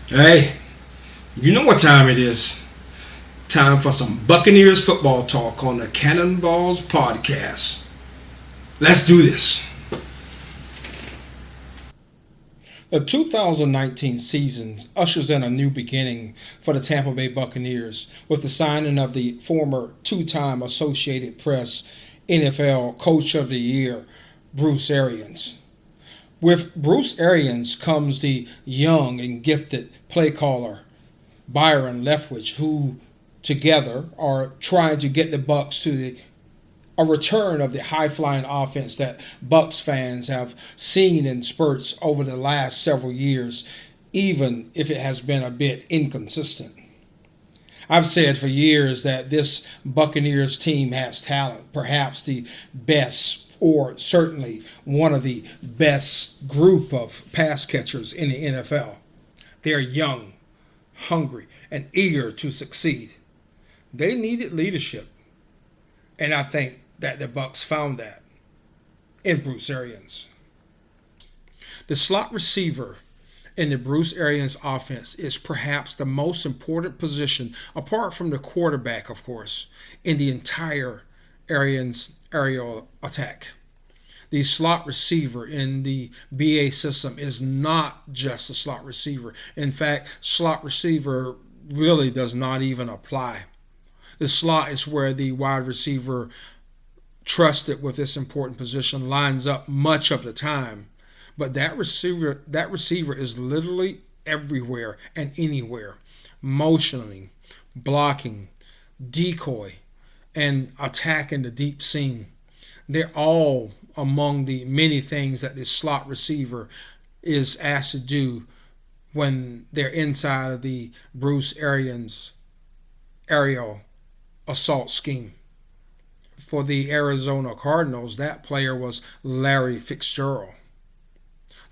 Hey, you know what time it is. Time for some Buccaneers football talk on the Cannonballs podcast. Let's do this. The 2019 season ushers in a new beginning for the Tampa Bay Buccaneers with the signing of the former two-time Associated Press NFL Coach of the Year, Bruce Arians. With Bruce Arians comes the young and gifted play caller Byron Leftwich, who together are trying to get the Bucks to a return of the high-flying offense that Bucks fans have seen in spurts over the last several years, even if it has been a bit inconsistent. I've said for years that this Buccaneers team has talent, perhaps the best or certainly one of the best group of pass catchers in the NFL. They're young, hungry, and eager to succeed. They needed leadership, and I think that the Bucks found that in Bruce Arians. The slot receiver in the Bruce Arians offense is perhaps the most important position, apart from the quarterback, of course, in the entire Arians aerial attack. The slot receiver in the BA system is not just a slot receiver. In fact, slot receiver really does not even apply. The slot is where the wide receiver trusted with this important position lines up much of the time. But that receiver is literally everywhere and anywhere, motioning, blocking, decoy, and attacking the deep seam. They're all among the many things that this slot receiver is asked to do when they're inside of the Bruce Arians Arial assault scheme. For the Arizona Cardinals, that player was Larry Fitzgerald.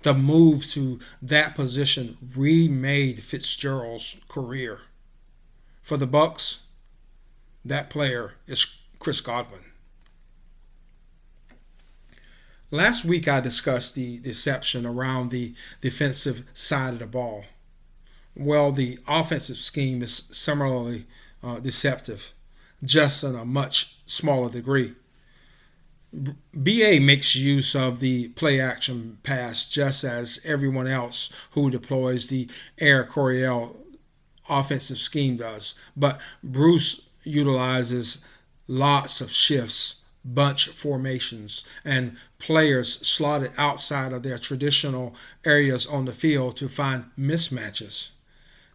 The move to that position remade Fitzgerald's career. For the Bucks, that player is Chris Godwin. Last week I discussed the deception around the defensive side of the ball. Well, the offensive scheme is similarly deceptive, just in a much smaller degree. BA makes use of the play action pass just as everyone else who deploys the Air Coryell offensive scheme does, but Bruce utilizes lots of shifts, bunch formations, and players slotted outside of their traditional areas on the field to find mismatches.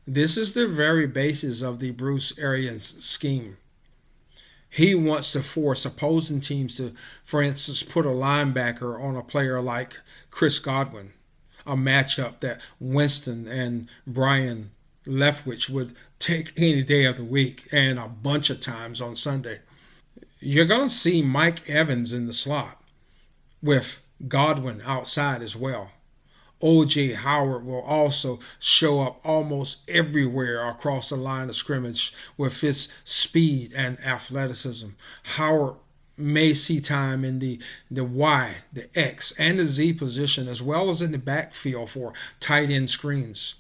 This is the very basis of the Bruce Arians scheme. He wants to force opposing teams to, for instance, put a linebacker on a player like Chris Godwin, a matchup that Winston and Brian Leftwich would take any day of the week and a bunch of times on Sunday. You're going to see Mike Evans in the slot with Godwin outside as well. O.J. Howard will also show up almost everywhere across the line of scrimmage with his speed and athleticism. Howard may see time in the Y, the X, and the Z position, as well as in the backfield for tight end screens.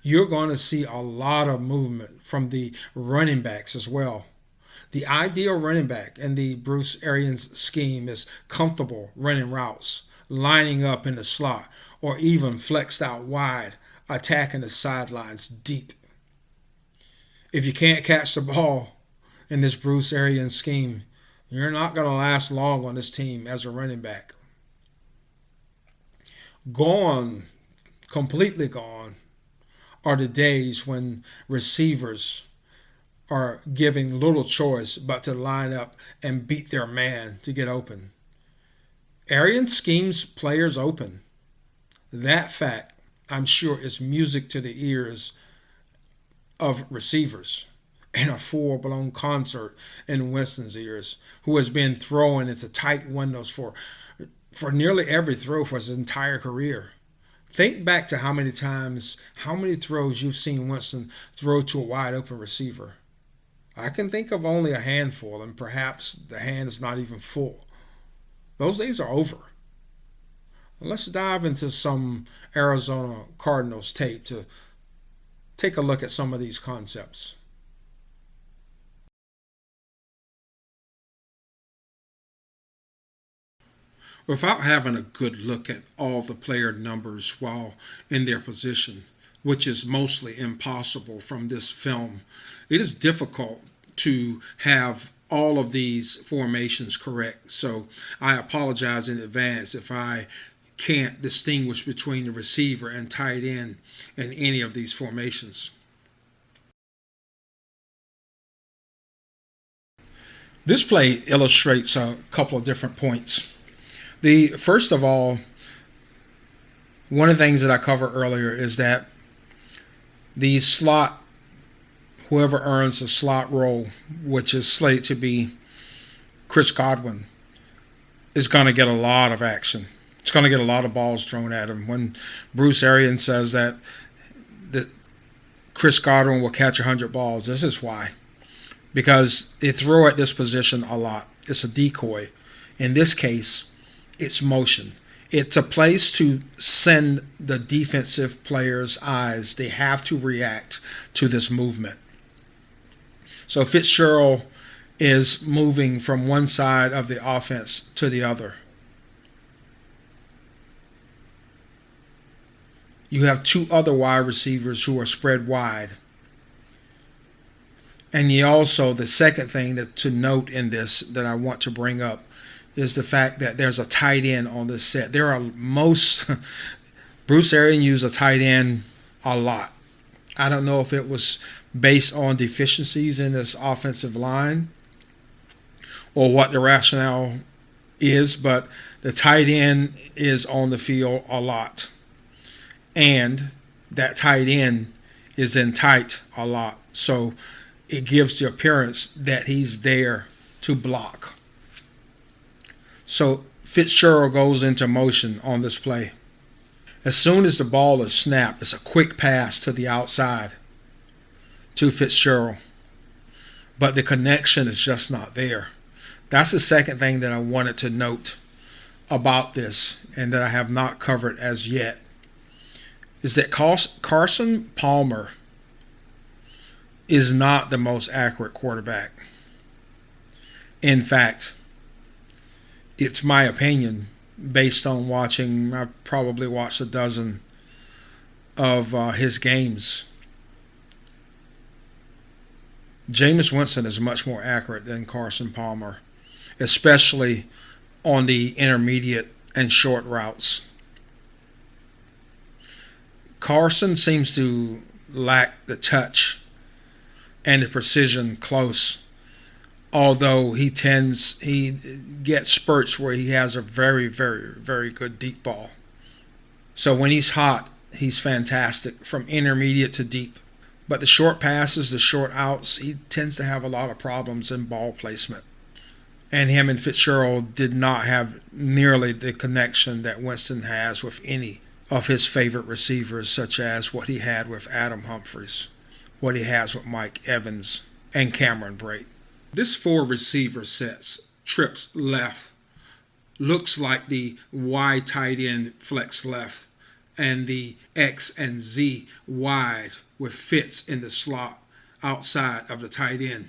You're going to see a lot of movement from the running backs as well. The ideal running back in the Bruce Arians scheme is comfortable running routes, lining up in the slot, or even flexed out wide, attacking the sidelines deep. If you can't catch the ball in this Bruce Arians scheme, you're not going to last long on this team as a running back. Gone, completely gone, are the days when receivers are giving little choice but to line up and beat their man to get open. Arians schemes players open. That fact, I'm sure, is music to the ears of receivers and a full-blown concert in Winston's ears, who has been throwing into tight windows for nearly every throw for his entire career. Think back to how many throws you've seen Winston throw to a wide-open receiver. I can think of only a handful, and perhaps the hand is not even full. Those days are over. Let's dive into some Arizona Cardinals tape to take a look at some of these concepts. Without having a good look at all the player numbers while in their position, which is mostly impossible from this film, it is difficult to have all of these formations correct. So I apologize in advance if I can't distinguish between the receiver and tight end in any of these formations. This play illustrates a couple of different points. The first of all, one of the things that I covered earlier is that the slot, whoever earns the slot role, which is slated to be Chris Godwin, is going to get a lot of action. It's going to get a lot of balls thrown at him. When Bruce Arians says that Chris Godwin will catch 100 balls, this is why. Because they throw at this position a lot. It's a decoy. In this case, it's motion. It's a place to send the defensive players' eyes. They have to react to this movement. So Fitzgerald is moving from one side of the offense to the other. You have two other wide receivers who are spread wide. And you also, the second thing to note in this that I want to bring up is the fact that there's a tight end on this set. Bruce Arians used a tight end a lot. I don't know if it was based on deficiencies in this offensive line or what the rationale is, but the tight end is on the field a lot. And that tight end is in tight a lot. So it gives the appearance that he's there to block. So Fitzgerald goes into motion on this play. As soon as the ball is snapped, it's a quick pass to the outside to Fitzgerald. But the connection is just not there. That's the second thing that I wanted to note about this and that I have not covered as yet, is that Carson Palmer is not the most accurate quarterback. In fact, it's my opinion based on I've probably watched a dozen of his games. Jameis Winston is much more accurate than Carson Palmer, especially on the intermediate and short routes. Carson seems to lack the touch and the precision close, although he gets spurts where he has a very, very, very good deep ball. So when he's hot, he's fantastic from intermediate to deep. But the short passes, the short outs, he tends to have a lot of problems in ball placement. And him and Fitzgerald did not have nearly the connection that Winston has with any of his favorite receivers, such as what he had with Adam Humphries, what he has with Mike Evans and Cameron Brate. This four receiver sets, trips left, looks like the Y tight end flex left, and the X and Z wide with Fitz in the slot outside of the tight end.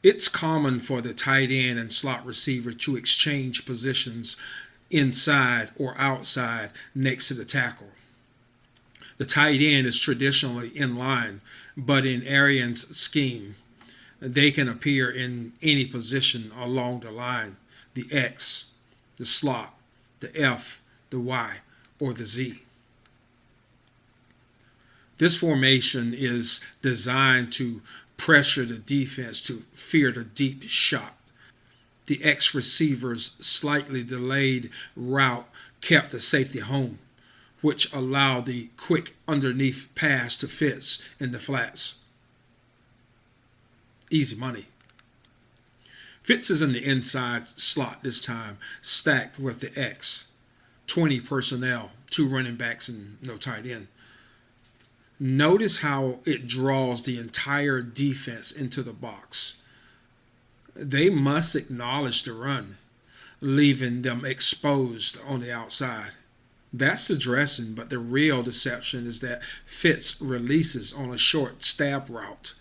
It's common for the tight end and slot receiver to exchange positions inside or outside next to the tackle. The tight end is traditionally in line, but in Arians' scheme, they can appear in any position along the line: the X, the slot, the F, the Y, or the Z. This formation is designed to pressure the defense to fear the deep shot. The X receiver's slightly delayed route kept the safety home, which allowed the quick underneath pass to Fitz in the flats. Easy money. Fitz is in the inside slot this time, stacked with the X. 20 personnel, 2 running backs and no tight end. Notice how it draws the entire defense into the box. They must acknowledge the run, leaving them exposed on the outside. That's the dressing, but the real deception is that Fitz releases on a short stab route,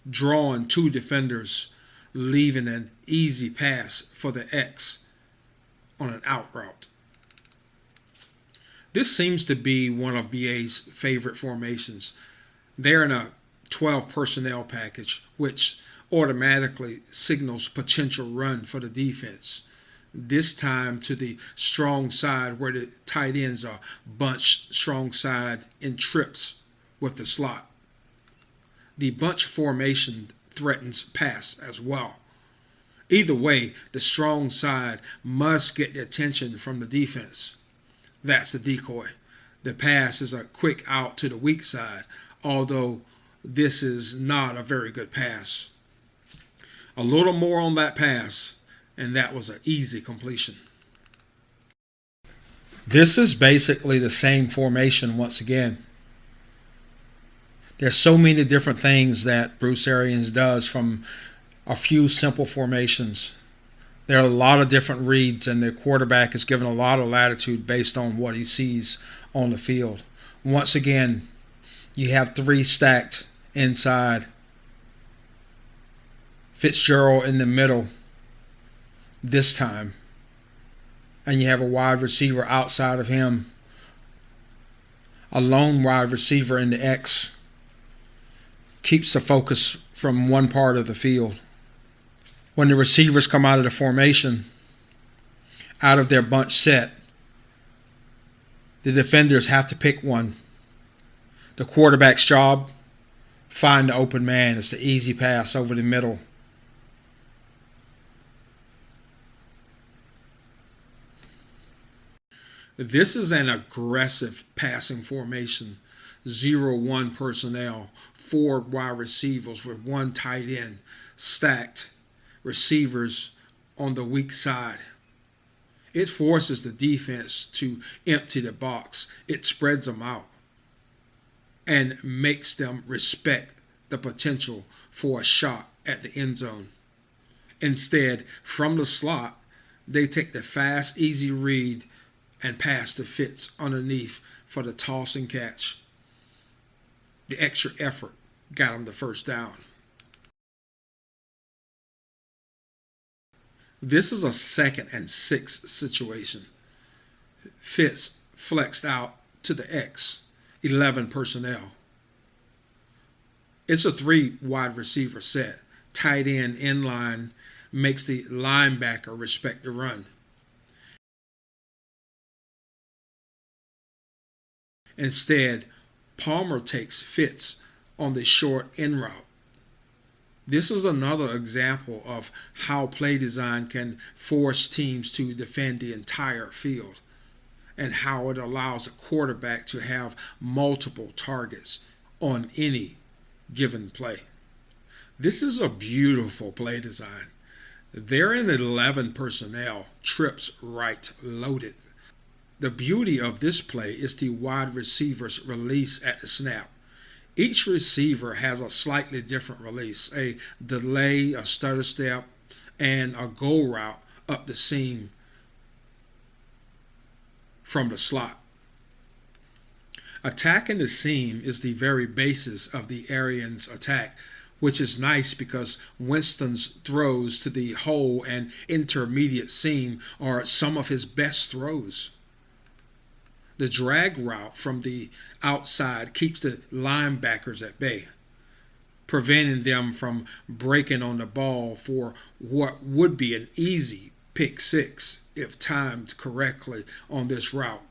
drawing two defenders, leaving an easy pass for the X on an out route. This seems to be one of BA's favorite formations. They're in a 12 personnel package, which automatically signals potential run for the defense. This time to the strong side where the tight ends are bunched strong side in trips with the slot. The bunch formation threatens pass as well. Either way, the strong side must get the attention from the defense. That's the decoy. The pass is a quick out to the weak side, although this is not a very good pass. A little more on that pass, and that was an easy completion. This is basically the same formation once again. There's so many different things that Bruce Arians does from a few simple formations. There are a lot of different reads, and the quarterback is given a lot of latitude based on what he sees on the field. Once again, you have three stacked inside. Fitzgerald in the middle this time. And you have a wide receiver outside of him. A lone wide receiver in the X. Keeps the focus from one part of the field. When the receivers come out of the formation, out of their bunch set, the defenders have to pick one. The quarterback's job, find the open man. It's the easy pass over the middle. This is an aggressive passing formation. 0-1 personnel, 4 wide receivers with 1 tight end, stacked receivers on the weak side. It forces the defense to empty the box. It spreads them out and makes them respect the potential for a shot at the end zone. Instead, from the slot, they take the fast, easy read and pass to Fitz underneath for the toss and catch. The extra effort got him the first down. This is a 2nd and 6 situation. Fitz flexed out to the X, 11 personnel. It's a 3 wide receiver set. Tight end in line makes the linebacker respect the run. Instead, Palmer takes Fitz on the short in route. This is another example of how play design can force teams to defend the entire field and how it allows the quarterback to have multiple targets on any given play. This is a beautiful play design. They're in 11 personnel, trips right, loaded. The beauty of this play is the wide receiver's release at the snap. Each receiver has a slightly different release, a delay, a stutter step, and a go route up the seam from the slot. Attacking the seam is the very basis of the Arians attack, which is nice because Winston's throws to the hole and intermediate seam are some of his best throws. The drag route from the outside keeps the linebackers at bay, preventing them from breaking on the ball for what would be an easy pick six if timed correctly on this route.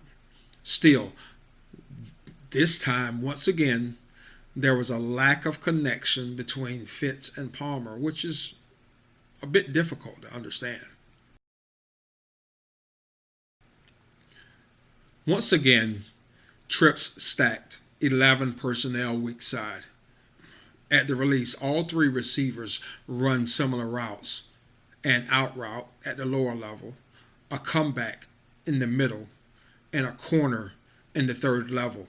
Still, this time, once again, there was a lack of connection between Fitz and Palmer, which is a bit difficult to understand. Once again, trips stacked, 11 personnel weak side. At the release, all 3 receivers run similar routes, an out route at the lower level, a comeback in the middle, and a corner in the third level.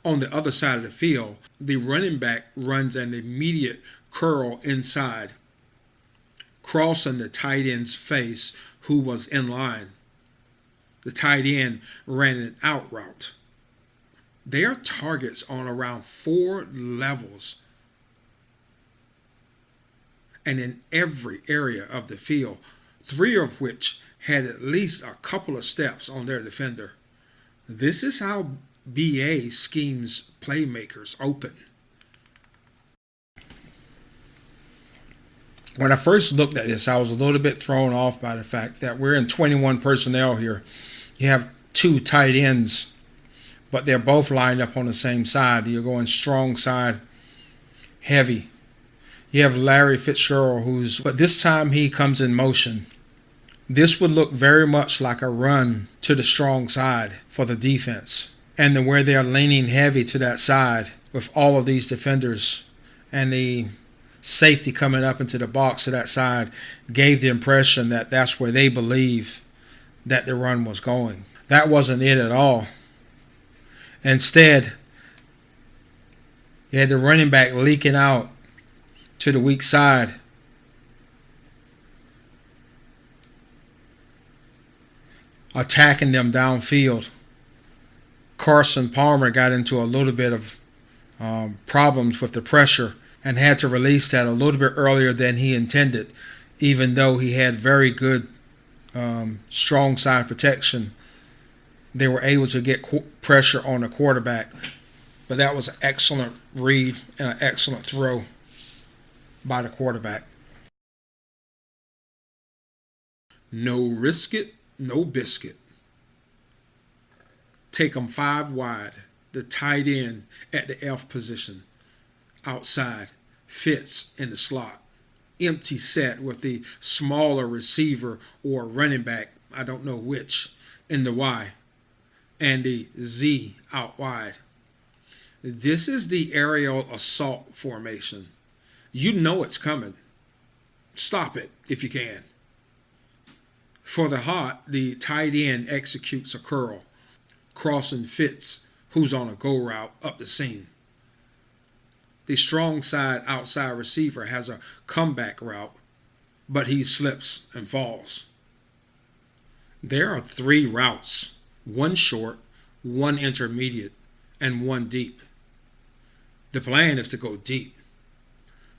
On the other side of the field, the running back runs an immediate curl inside, crossing the tight end's face who was in line. The tight end ran an out route. There are targets on around 4 levels and in every area of the field, 3 of which had at least a couple of steps on their defender. This is how BA schemes playmakers open. When I first looked at this, I was a little bit thrown off by the fact that we're in 21 personnel here. You have 2 tight ends, but they're both lined up on the same side. You're going strong side, heavy. You have Larry Fitzgerald, but this time he comes in motion. This would look very much like a run to the strong side for the defense. And where they're leaning heavy to that side with all of these defenders and the safety coming up into the box to that side gave the impression that that's where they believe that the run was going. That wasn't it at all. Instead, you had the running back leaking out to the weak side. Attacking them downfield. Carson Palmer got into a little bit of problems with the pressure and had to release that a little bit earlier than he intended, even though he had very good strong side protection. They were able to get pressure on the quarterback, but that was an excellent read and an excellent throw by the quarterback. No risk it, no biscuit. Take them 5 wide. The tight end at the F position. Outside. Fits in the slot. Empty set with the smaller receiver or running back, I don't know which, in the Y. And the Z out wide. This is the aerial assault formation. You know it's coming. Stop it if you can. For the hot, the tight end executes a curl, crossing Fitz, who's on a go route up the seam. The strong side outside receiver has a comeback route, but he slips and falls. There are 3 routes, 1 short, 1 intermediate, and 1 deep. The plan is to go deep.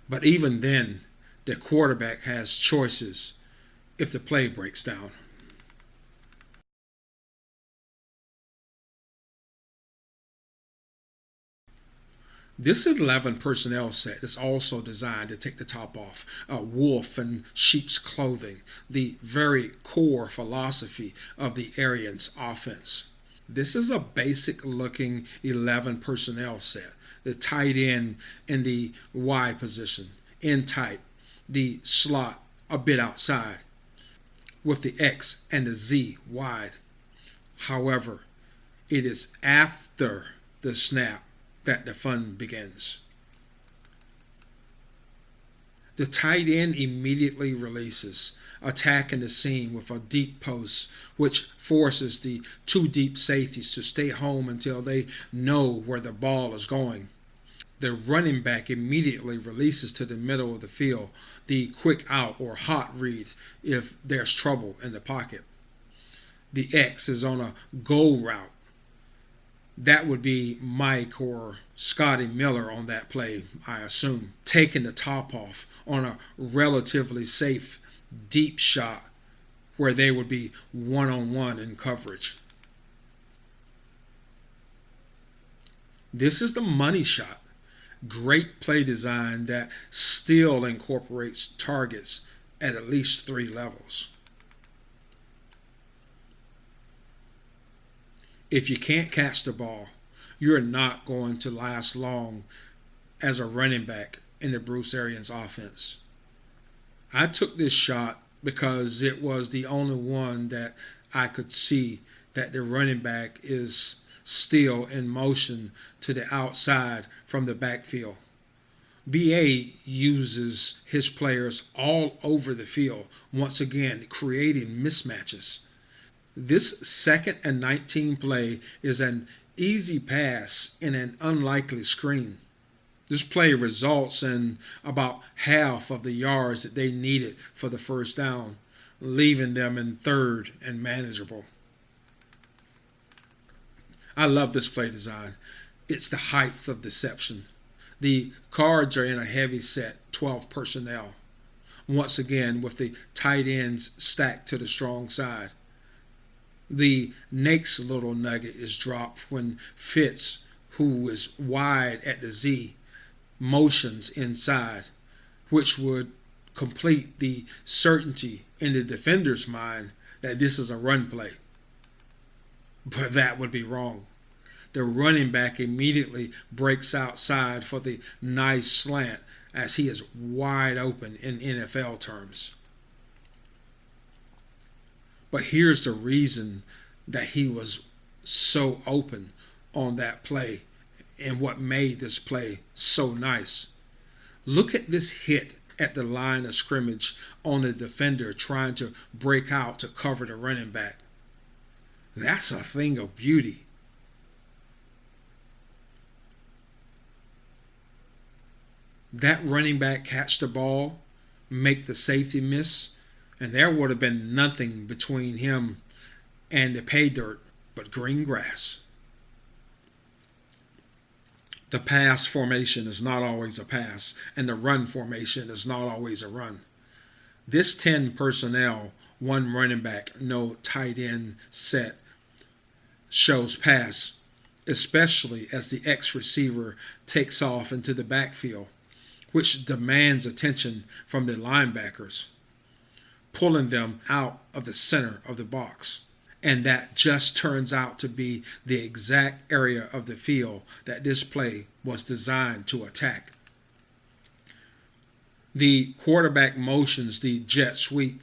But even then, the quarterback has choices if the play breaks down. This 11 personnel set is also designed to take the top off a wolf in sheep's clothing, the very core philosophy of the Arians offense. This is a basic looking 11 personnel set. The tight end in the Y position, in tight, the slot a bit outside, with the X and the Z wide. However, it is after the snap that the fun begins. The tight end immediately releases, attacking the seam with a deep post, which forces the 2 deep safeties to stay home until they know where the ball is going. The running back immediately releases to the middle of the field, the quick out or hot reads if there's trouble in the pocket. The X is on a go route. That would be Mike or Scotty Miller on that play, I assume, taking the top off on a relatively safe deep shot where they would be one-on-one in coverage. This is the money shot. Great play design that still incorporates targets at least 3 levels. If you can't catch the ball, you're not going to last long as a running back in the Bruce Arians offense. I took this shot because it was the only one that I could see that the running back is still in motion to the outside from the backfield. BA uses his players all over the field, once again creating mismatches. This 2nd and 19 play is an easy pass in an unlikely screen. This play results in about half of the yards that they needed for the first down, leaving them in 3rd and manageable. I love this play design. It's the height of deception. The cards are in a heavy set, 12 personnel. Once again, with the tight ends stacked to the strong side. The next little nugget is dropped when Fitz, who is wide at the Z, motions inside, which would complete the certainty in the defender's mind that this is a run play. But that would be wrong. The running back immediately breaks outside for the nice slant as he is wide open in NFL terms. But here's the reason that he was so open on that play and what made this play so nice. Look at this hit at the line of scrimmage on the defender trying to break out to cover the running back. That's a thing of beauty. That running back catch the ball, make the safety miss, and there would have been nothing between him and the pay dirt but green grass. The pass formation is not always a pass, and the run formation is not always a run. This 10 personnel, one running back, no tight end set shows pass, especially as the X receiver takes off into the backfield, which demands attention from the linebackers, pulling them out of the center of the box. And that just turns out to be the exact area of the field that this play was designed to attack. The quarterback motions the jet sweep,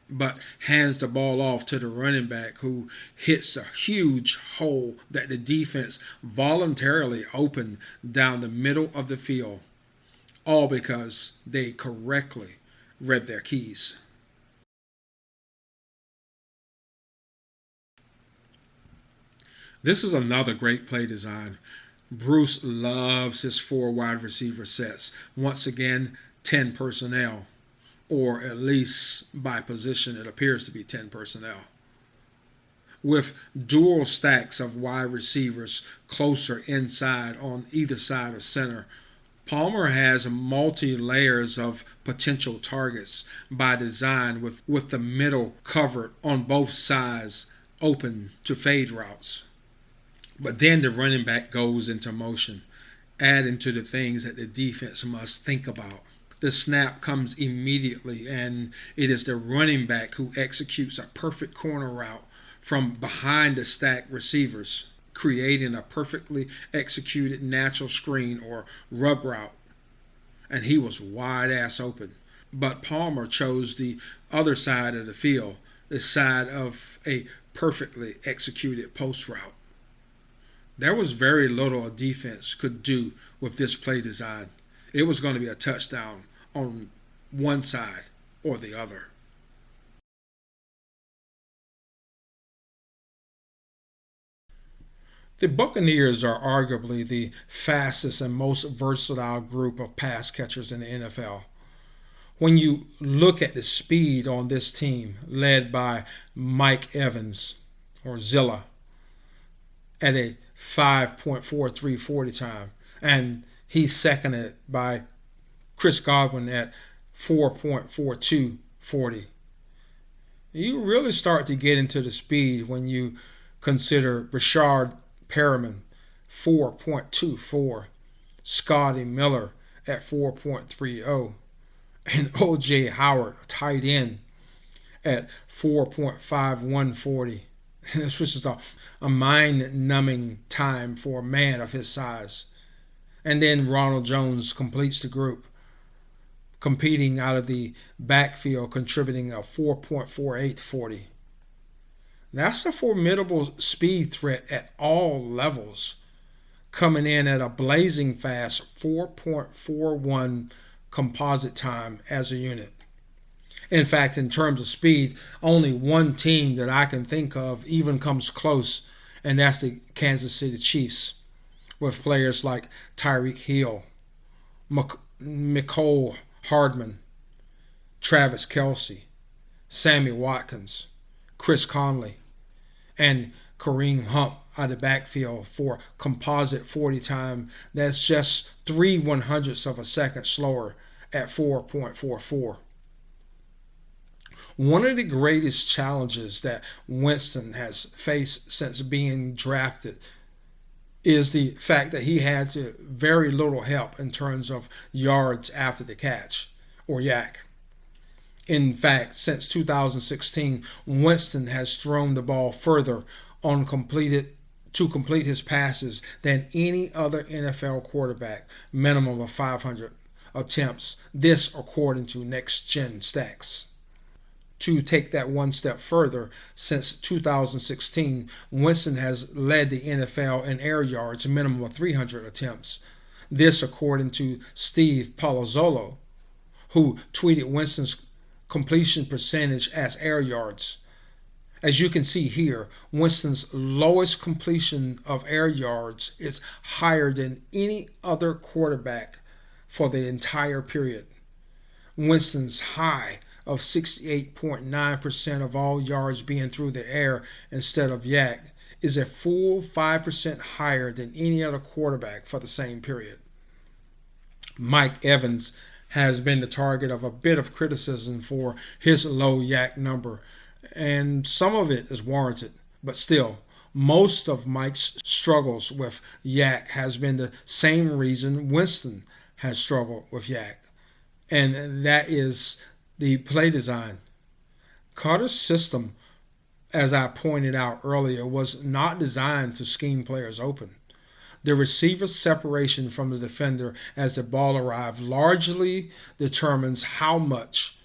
but hands the ball off to the running back, who hits a huge hole that the defense voluntarily opened down the middle of the field, all because they correctly read their keys. This is another great play design. Bruce loves his 4 wide receiver sets. Once again, 10 personnel, or at least by position it appears to be 10 personnel. With dual stacks of wide receivers closer inside on either side of center, Palmer has multi-layers of potential targets by design, with the middle covered on both sides open to fade routes. But then the running back goes into motion, adding to the things that the defense must think about. The snap comes immediately, and it is the running back who executes a perfect corner route from behind the stacked receivers, creating a perfectly executed natural screen or rub route. And he was wide ass open. But Palmer chose the other side of the field, the side of a perfectly executed post route. There was very little a defense could do with this play design. It was going to be a touchdown on one side or the other. The Buccaneers are arguably the fastest and most versatile group of pass catchers in the NFL. When you look at the speed on this team, led by Mike Evans, or Zilla, at a 5.43 40 time, and he's seconded by Chris Godwin at 4.42 40. You really start to get into the speed when you consider Rashard Perriman 4.24, Scotty Miller at 4.30, and O.J. Howard, a tight end, at 4.5140. This was just a mind-numbing time for a man of his size. And then Ronald Jones completes the group, competing out of the backfield, contributing a 4.4840. That's a formidable speed threat at all levels, coming in at a blazing fast 4.41 composite time as a unit. In fact, in terms of speed, only one team that I can think of even comes close, and that's the Kansas City Chiefs, with players like Tyreek Hill, Mecole Hardman, Travis Kelce, Sammy Watkins, Chris Conley, and Kareem Hunt out of the backfield for composite 40 time. That's just 3/100ths of a second slower at 4.44. One of the greatest challenges that Winston has faced since being drafted is the fact that he had very little help in terms of yards after the catch, or YAC. In fact, since 2016, Winston has thrown the ball further to complete his passes than any other NFL quarterback, minimum of 500 attempts. This according to Next Gen Stats. To take that one step further, since 2016, Winston has led the NFL in air yards, a minimum of 300 attempts. This according to Steve Palazzolo, who tweeted Winston's completion percentage as air yards. As you can see here, Winston's lowest completion of air yards is higher than any other quarterback for the entire period. Winston's high of 68.9% of all yards being through the air instead of YAC is a full 5% higher than any other quarterback for the same period. Mike Evans has been the target of a bit of criticism for his low YAC number, and some of it is warranted, but still, most of Mike's struggles with YAC has been the same reason Winston has struggled with YAC, and that is the play design. Carter's system, as I pointed out earlier, was not designed to scheme players open. The receiver's separation from the defender as the ball arrived largely determines how much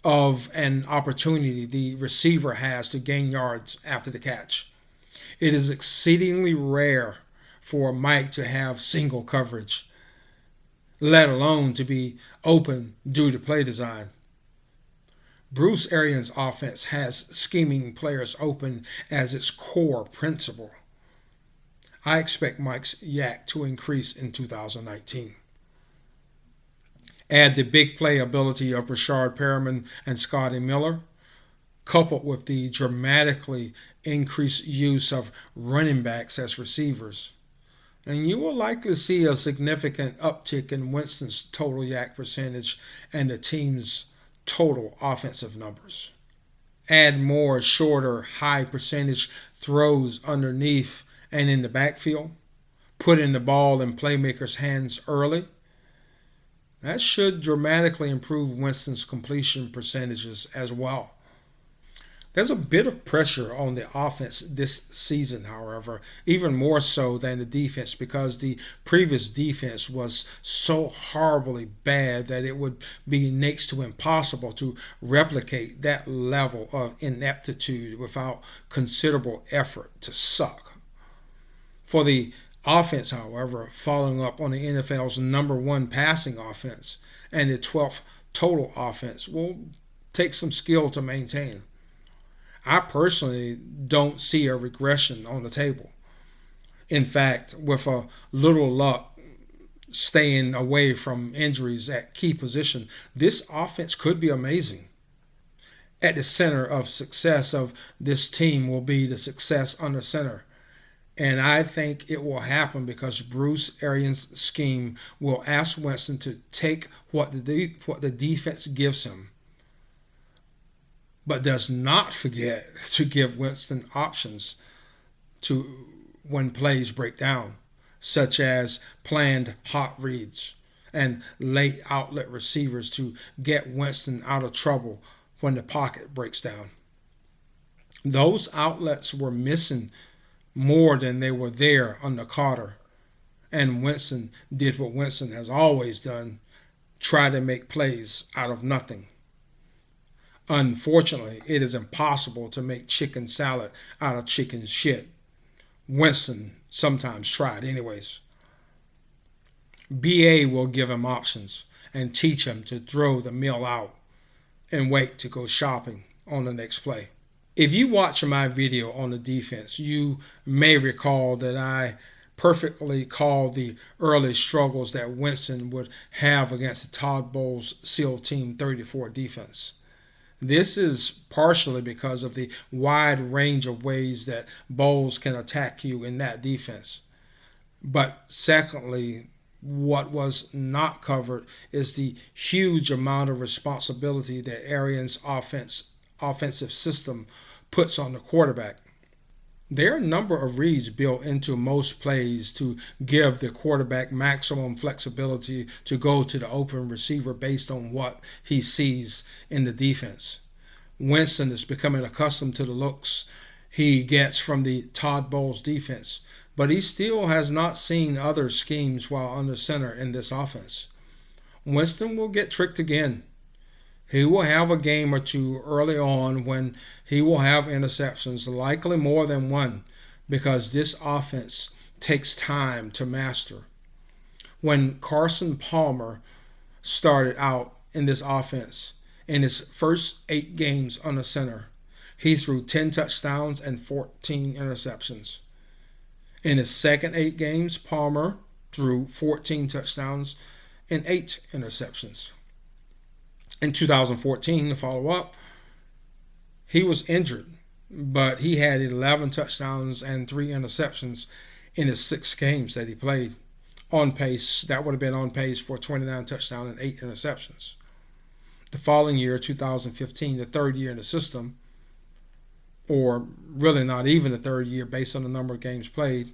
of an opportunity the receiver has to gain yards after the catch. It is exceedingly rare for Mike to have single coverage, let alone to be open due to play design. Bruce Arians' offense has scheming players open as its core principle. I expect Mike's YAC to increase in 2019. Add the big play ability of Rashard Perriman and Scotty Miller, coupled with the dramatically increased use of running backs as receivers, and you will likely see a significant uptick in Winston's total YAC percentage and the team's total offensive numbers. Add more shorter, high percentage throws underneath and in the backfield, putting the ball in playmakers' hands early. That should dramatically improve Winston's completion percentages as well. There's a bit of pressure on the offense this season, however, even more so than the defense, because the previous defense was so horribly bad that it would be next to impossible to replicate that level of ineptitude without considerable effort to suck. For the offense, however, following up on the NFL's number one passing offense and the 12th total offense will take some skill to maintain. I personally don't see a regression on the table. In fact, with a little luck, staying away from injuries at key position, this offense could be amazing. At the center of success of this team will be the success under center. And I think it will happen because Bruce Arians' scheme will ask Winston to take what the defense gives him, but does not forget to give Winston options to when plays break down, such as planned hot reads and late outlet receivers to get Winston out of trouble when the pocket breaks down. Those outlets were missing more than they were there under Carter, and Winston did what Winston has always done, try to make plays out of nothing. Unfortunately, it is impossible to make chicken salad out of chicken shit. Winston sometimes tried anyways. BA will give him options and teach him to throw the meal out and wait to go shopping on the next play. If you watch my video on the defense, you may recall that I perfectly called the early struggles that Winston would have against the Todd Bowles SEAL Team 34 defense. This is partially because of the wide range of ways that Bowles can attack you in that defense. But secondly, what was not covered is the huge amount of responsibility that Arians' offensive system puts on the quarterback. There are a number of reads built into most plays to give the quarterback maximum flexibility to go to the open receiver based on what he sees in the defense. Winston is becoming accustomed to the looks he gets from the Todd Bowles defense, but he still has not seen other schemes while under center in this offense. Winston will get tricked again. He will have a game or two early on when he will have interceptions, likely more than one, because this offense takes time to master. When Carson Palmer started out in this offense, in his first 8 games under center, he threw 10 touchdowns and 14 interceptions. In his second 8 games, Palmer threw 14 touchdowns and 8 interceptions. In 2014, the follow-up, he was injured, but he had 11 touchdowns and 3 interceptions in his 6 games that he played. On pace, that would have been on pace for 29 touchdowns and 8 interceptions. The following year, 2015, the third year in the system, or really not even the third year based on the number of games played,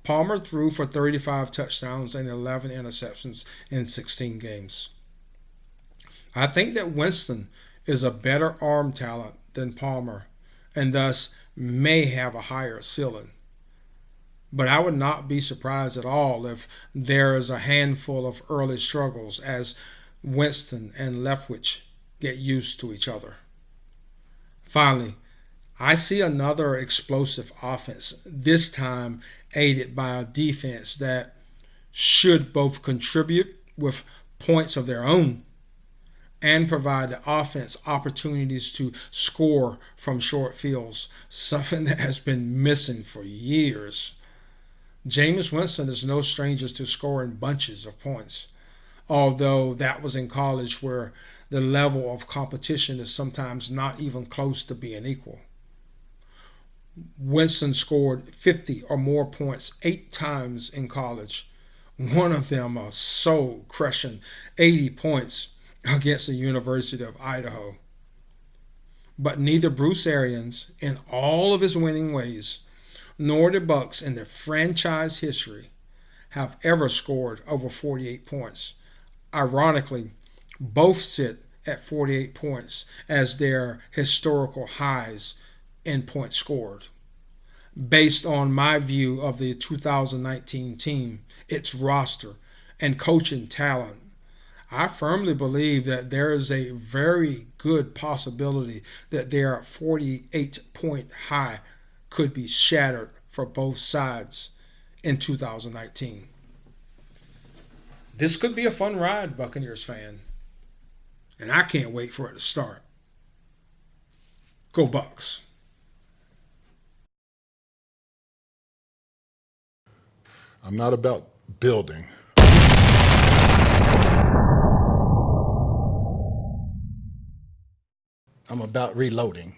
Palmer threw for 35 touchdowns and 11 interceptions in 16 games. I think that Winston is a better arm talent than Palmer and thus may have a higher ceiling. But I would not be surprised at all if there is a handful of early struggles as Winston and Leftwich get used to each other. Finally, I see another explosive offense, this time aided by a defense that should both contribute with points of their own and provide the offense opportunities to score from short fields, something that has been missing for years. Jameis Winston is no stranger to scoring bunches of points, although that was in college where the level of competition is sometimes not even close to being equal. Winston scored 50 or more points 8 times in college. One of them a soul-crushing 80 points against the University of Idaho. But neither Bruce Arians, in all of his winning ways, nor the Bucs in their franchise history have ever scored over 48 points. Ironically, both sit at 48 points as their historical highs in points scored. Based on my view of the 2019 team, its roster, and coaching talent, I firmly believe that there is a very good possibility that their 48-point high could be shattered for both sides in 2019. This could be a fun ride, Buccaneers fan, and I can't wait for it to start. Go Bucs. I'm not about building. I'm about reloading.